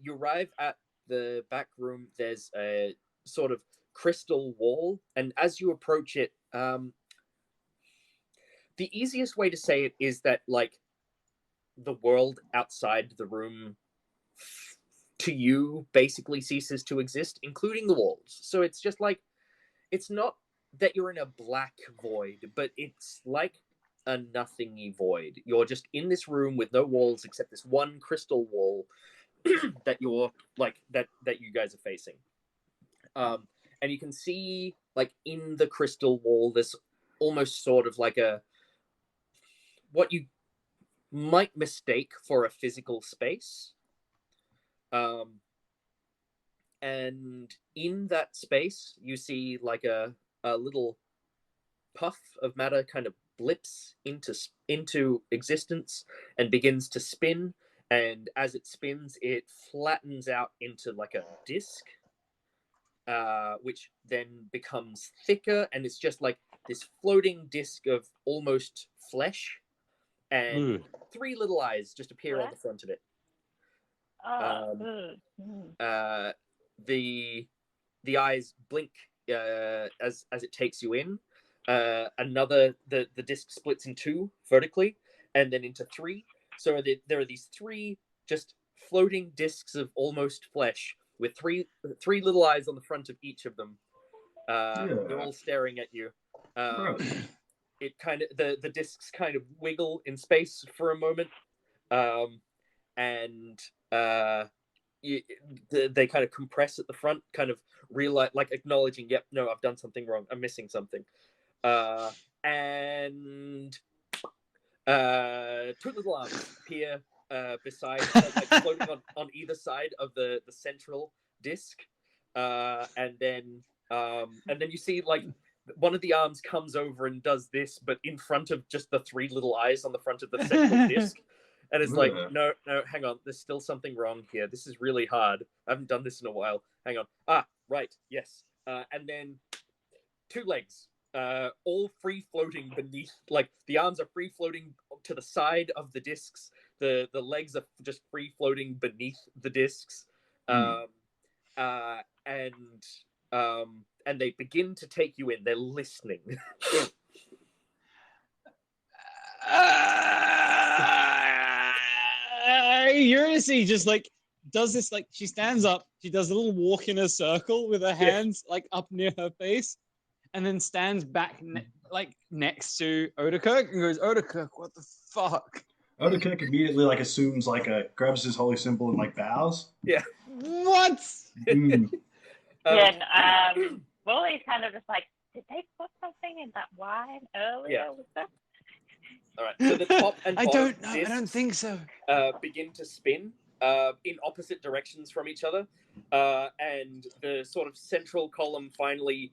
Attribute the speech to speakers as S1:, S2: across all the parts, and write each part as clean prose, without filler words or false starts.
S1: You arrive at the back room. There's a sort of crystal wall, and as you approach it, the easiest way to say it is that like the world outside the room to you basically ceases to exist, including the walls. So it's just like it's not that you're in a black void, but it's like a nothingy void. You're just in this room with no walls except this one crystal wall that you're like that you guys are facing. And you can see like in the crystal wall, this almost sort of like a what you might mistake for a physical space. Um, and in that space, you see like a little puff of matter kind of blips into existence and begins to spin. And as it spins, it flattens out into like a disc, which then becomes thicker, and it's just like this floating disc of almost flesh, and three little eyes just appear on the front of it. The eyes blink as it takes you in. The disc splits in two vertically, and then into three. So there are these three just floating discs of almost flesh with three little eyes on the front of each of them. They're all staring at you. It kind of the discs kind of wiggle in space for a moment, and they kind of compress at the front, kind of realize, like acknowledging, yep, no, I've done something wrong. I'm missing something. And two little arms appear beside, like floating on either side of the central disc, and then you see like one of the arms comes over and does this, but in front of just the three little eyes on the front of the central disc. And it's like, no, hang on. There's still something wrong here. This is really hard. I haven't done this in a while. Hang on. Right. Yes. And then two legs, all free floating beneath. Like the arms are free floating to the side of the discs. The legs are just free floating beneath the discs. And they begin to take you in. They're listening.
S2: Eurydice just like does this, like she stands up, she does a little walk in a circle with her hands like up near her face, and then stands back like next to Odekirk and goes, Odekirk, what the fuck?
S3: Odekirk immediately like assumes like grabs his holy symbol and like bows.
S1: Yeah.
S2: What?
S4: Then Woolie's kind of just like, did they put something in that wine earlier? Was that?
S1: All right. So the top and bottom
S2: I don't know. I don't think so.
S1: Begin to spin in opposite directions from each other, and the sort of central column finally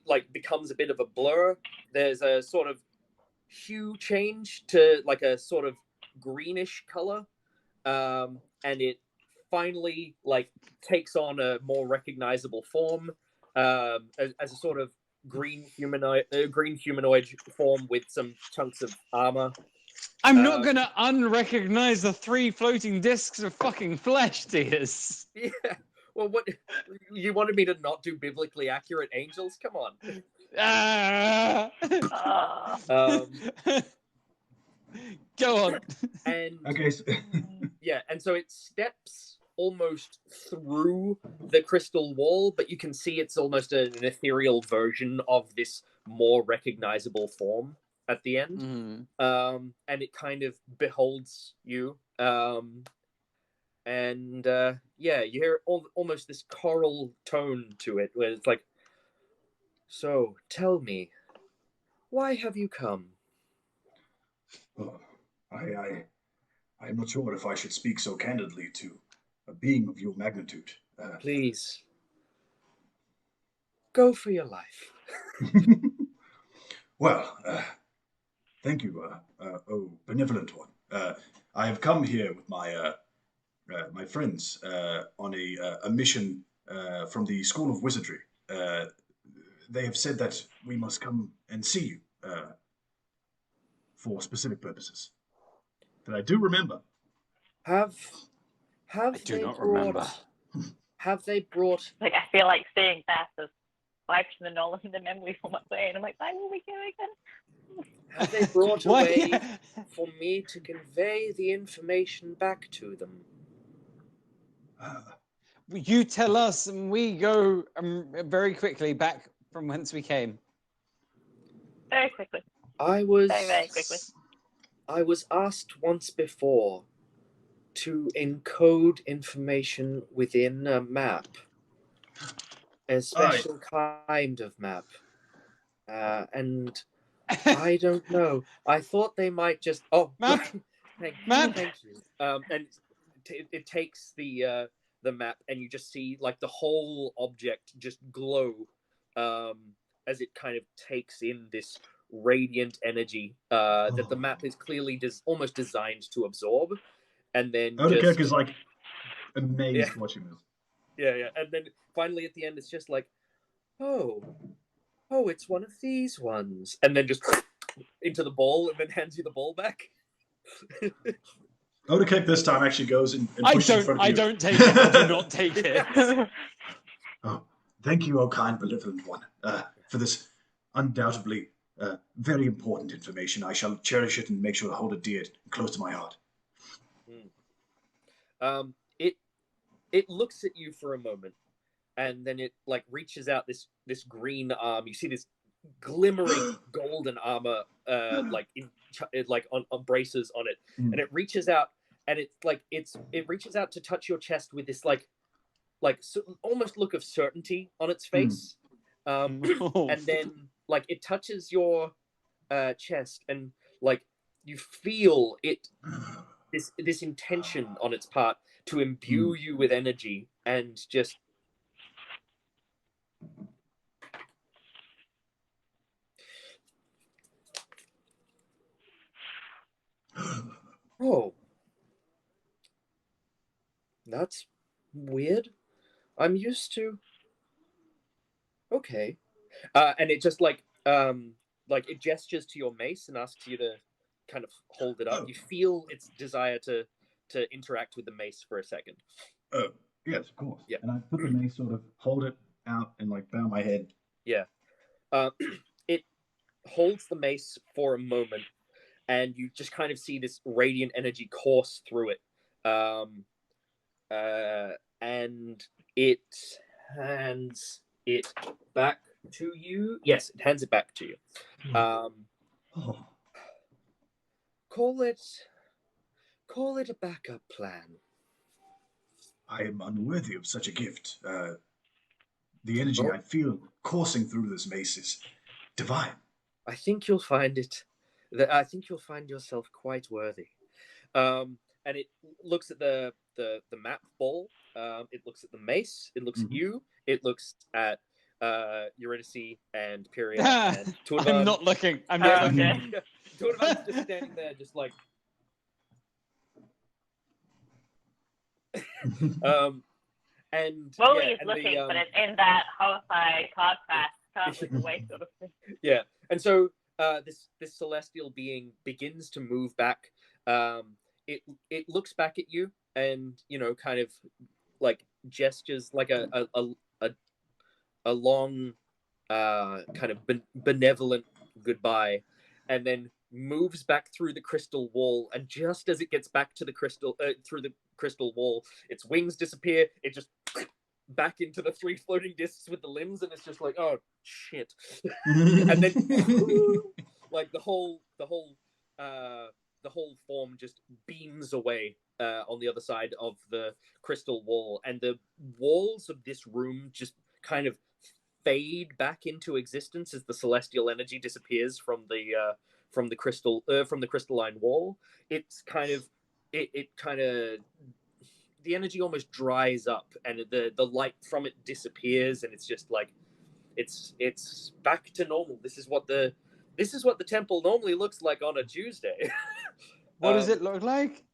S1: like becomes a bit of a blur. There's a sort of hue change to like a sort of greenish color, and it finally like takes on a more recognizable form as a sort of green humanoid form with some chunks of armor.
S2: I'm not gonna unrecognize the three floating discs of fucking flesh, Diaz.
S1: Yeah. Well, what you wanted me to not do biblically accurate angels? Come on.
S2: Go on.
S1: And
S3: okay.
S1: Yeah, and so it steps almost through the crystal wall, but you can see it's almost an ethereal version of this more recognizable form at the end. And it kind of beholds you. And you hear almost this choral tone to it, where it's like, so tell me, why have you come?
S3: I'm not sure if I should speak so candidly to a being of your magnitude.
S1: Please, go for your life.
S3: Well, thank you, oh benevolent one. I have come here with my my friends on a mission from the School of Wizardry. They have said that we must come and see you for specific purposes that I do remember.
S1: Have Have
S2: I do
S1: they
S2: not
S1: brought,
S2: remember.
S1: Have they brought?
S4: Like, I feel like seeing that as wiped the knowledge and the memory from my brain. I'm like, why will we go again?
S1: Have they brought a
S2: Why-
S1: way for me to convey the information back to them?
S2: You tell us, and we go very quickly back from whence we came.
S4: Very quickly.
S1: I was
S4: Very, very quickly.
S1: I was asked once before to encode information within a map, a special kind of map, and I don't know. I thought they might just
S2: Map?
S1: thank
S2: Map?
S1: you. And it takes the map, and you just see like the whole object just glow, as it kind of takes in this radiant energy that the map is clearly almost designed to absorb, and then
S3: Odekirk is like amazed
S1: Yeah.
S3: watching this.
S1: yeah, and then finally at the end it's just like, oh, it's one of these ones, and then just into the ball, and then hands you the ball back.
S3: Odekirk this time actually goes and pushes in front of you.
S2: I don't take it. I do not take it.
S3: Oh, thank you, O kind, benevolent one, for this undoubtedly very important information. I shall cherish it and make sure to hold it dear and close to my heart.
S1: It looks at you for a moment, and then it like reaches out this green arm. You see this glimmering golden armor, like on braces on it, and it reaches out, and it reaches out to touch your chest with this like almost look of certainty on its face, and then like it touches your chest, and like you feel it this intention on its part to imbue you with energy and just oh, that's weird. I'm used to okay, and it just like it gestures to your mace and asks you to kind of hold it up. You feel its desire to interact with the mace for a second.
S3: Oh, yes, of course.
S1: Yeah.
S3: And I put the mace, sort of hold it out and like bow my head.
S1: Yeah. It holds the mace for a moment, and you just kind of see this radiant energy course through it. And it hands it back to you. Yes, it hands it back to you. Call it a backup plan.
S3: I am unworthy of such a gift. The energy I feel coursing through this mace is divine.
S1: I think you'll find I think you'll find yourself quite worthy. And it looks at the map ball. It looks at the mace. It looks at you. It looks at Eurydice and Pyria and Turvan.
S2: I'm not looking. I'm not looking.
S1: Turvan's just standing there, just like. And
S4: Wooly is looking, but it's in that horrified can't look away sort of thing.
S1: Yeah, and so this celestial being begins to move back. It looks back at you, and kind of like gestures like a long kind of benevolent goodbye, and then moves back through the crystal wall. And just as it gets back to the through the crystal wall, its wings disappear. It just back into the 3 floating discs with the limbs, and it's just like, oh shit. And then like the whole form just beams away on the other side of the crystal wall, and the walls of this room just kind of fade back into existence as the celestial energy disappears from the crystalline wall. It's kind of the energy almost dries up, and the light from it disappears, and it's just like it's back to normal. This is what the temple normally looks like on a Tuesday.
S2: What does it look like?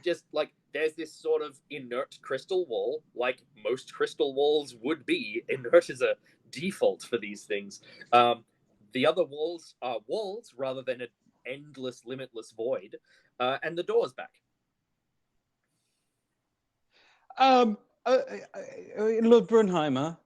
S1: Just like there's this sort of inert crystal wall, like most crystal walls would be. Inert is a default for these things. The other walls are walls rather than an endless, limitless void, and the door's back.
S2: Lord Brunheimer,